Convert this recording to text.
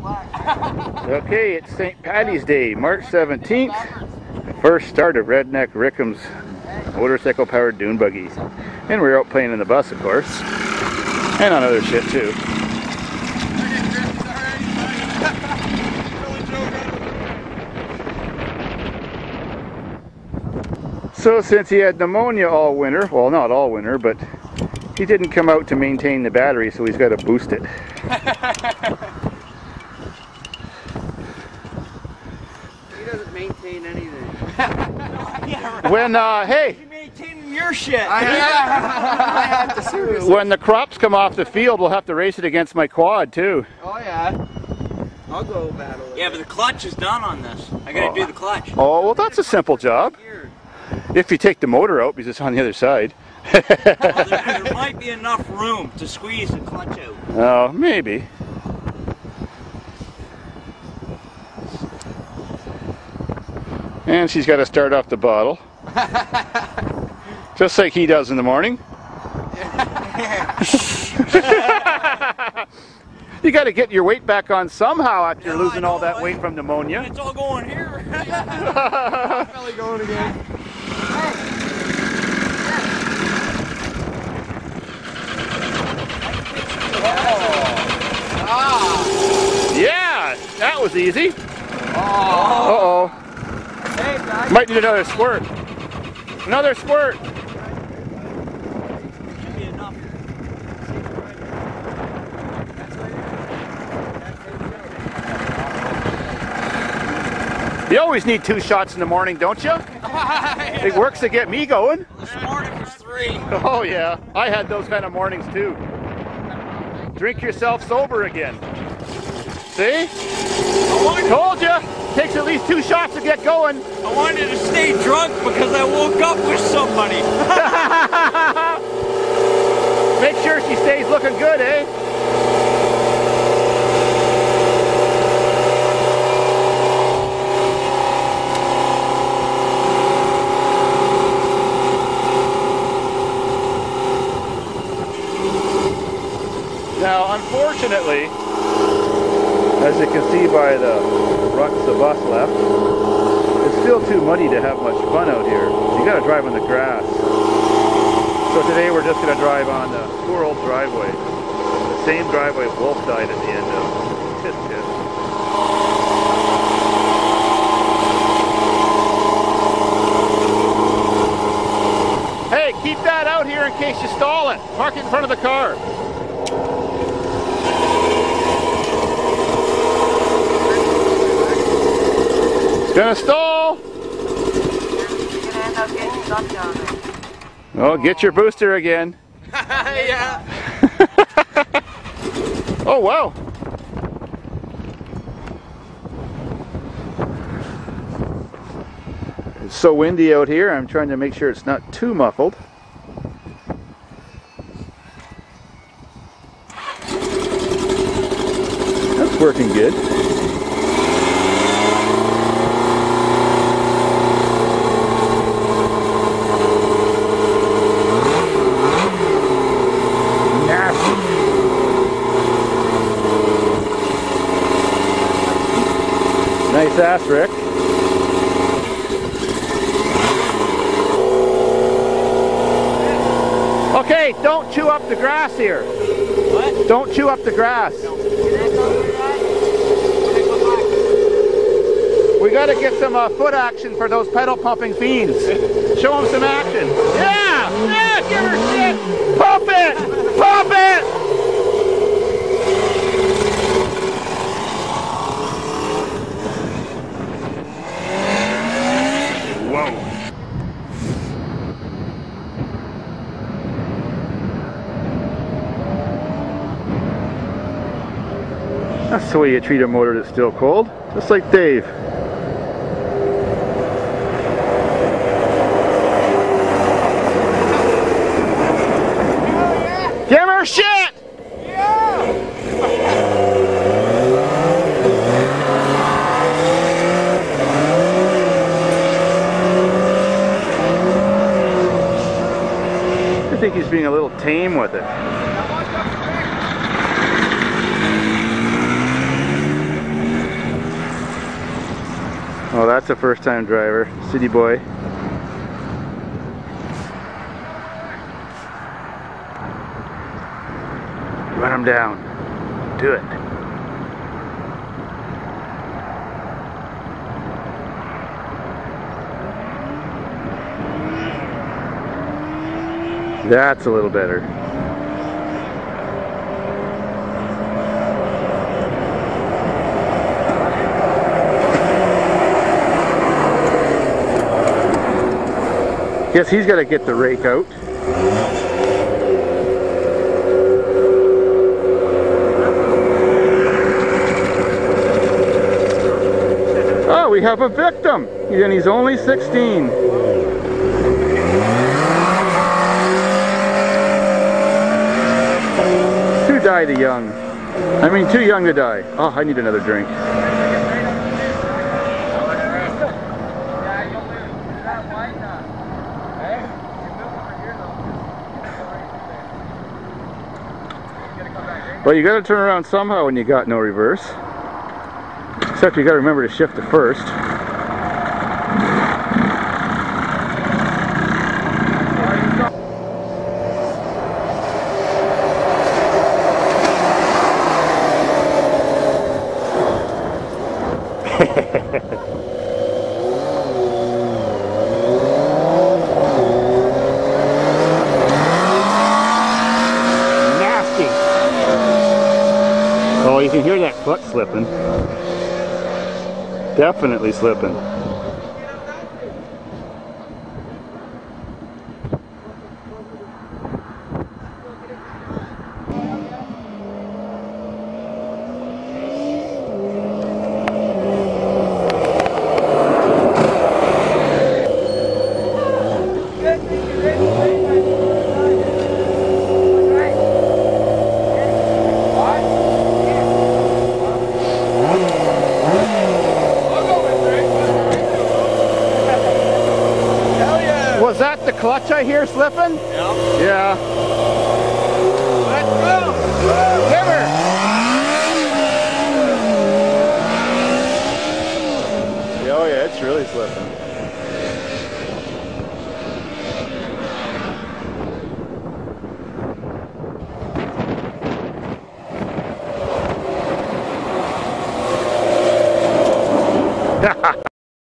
Okay, it's St. Paddy's Day, March 17th. The first start of Redneck Rickham's motorcycle-powered dune buggies. And we're out playing in the bus, of course. And on other shit, too. So since he had pneumonia all winter, well, not all winter, but he didn't come out to maintain the battery, so he's got to boost it. He doesn't maintain anything. Yeah, right. When, hey! He's maintaining your shit. I have to service it. When the crops come off the field, we'll have to race it against my quad, too. Oh, yeah. I'll go battle it. Yeah, but the clutch is done on this. I gotta do the clutch. Oh, well, that's a simple job. If you take the motor out, because it's on the other side. Well, there might be enough room to squeeze the clutch out. Oh, maybe. And she's got to start off the bottle. Just like he does in the morning. You got to get your weight back on somehow after you're losing all that weight from pneumonia. It's all going here. Belly going again. Yeah, that was easy. Oh. Uh-oh. Hey, guys. Might need another squirt. Another squirt. Should be enough. You always need 2 shots in the morning, don't you? It works to get me going. This morning was 3. Oh yeah, I had those kind of mornings too. Drink yourself sober again. See? Told you. Takes at least 2 shots to get going. I wanted to stay drunk because I woke up with somebody. Make sure she stays looking good, eh? Now, unfortunately, as you can see by the ruts the bus left, it's still too muddy to have much fun out here. You gotta drive on the grass. So today we're just gonna drive on the poor old driveway. The same driveway Wolf died at the end of. Tisk tisk. Hey, keep that out here in case you stall it. Park it in front of the car. Gonna stall! Oh, get your booster again. Yeah. Oh, wow. It's so windy out here, I'm trying to make sure it's not too muffled. That's working good. Nice ass, Rick. Okay, don't chew up the grass here. What? Don't chew up the grass. We gotta get some foot action for those pedal pumping fiends. Show them some action. Yeah! Yeah! Give her shit! Pump it! Pump it! Whoa. That's the way you treat a motor that's still cold. Just like Dave. Give her shit! I think he's being a little tame with it. Oh, that's a first-time driver, city boy. Run him down. Do it. That's a little better. Guess he's got to get the rake out. Oh, we have a victim, and he's only 16. Too die to young. I mean, too young to die. Oh, I need another drink. Well, you got to turn around somehow when you got no reverse. Except you got to remember to shift to first. Nasty. Oh, you can hear that clutch slipping. Definitely slipping. Was that the clutch I hear slipping? Yeah. Yeah. Let's go! Timber! Oh yeah, it's really slipping.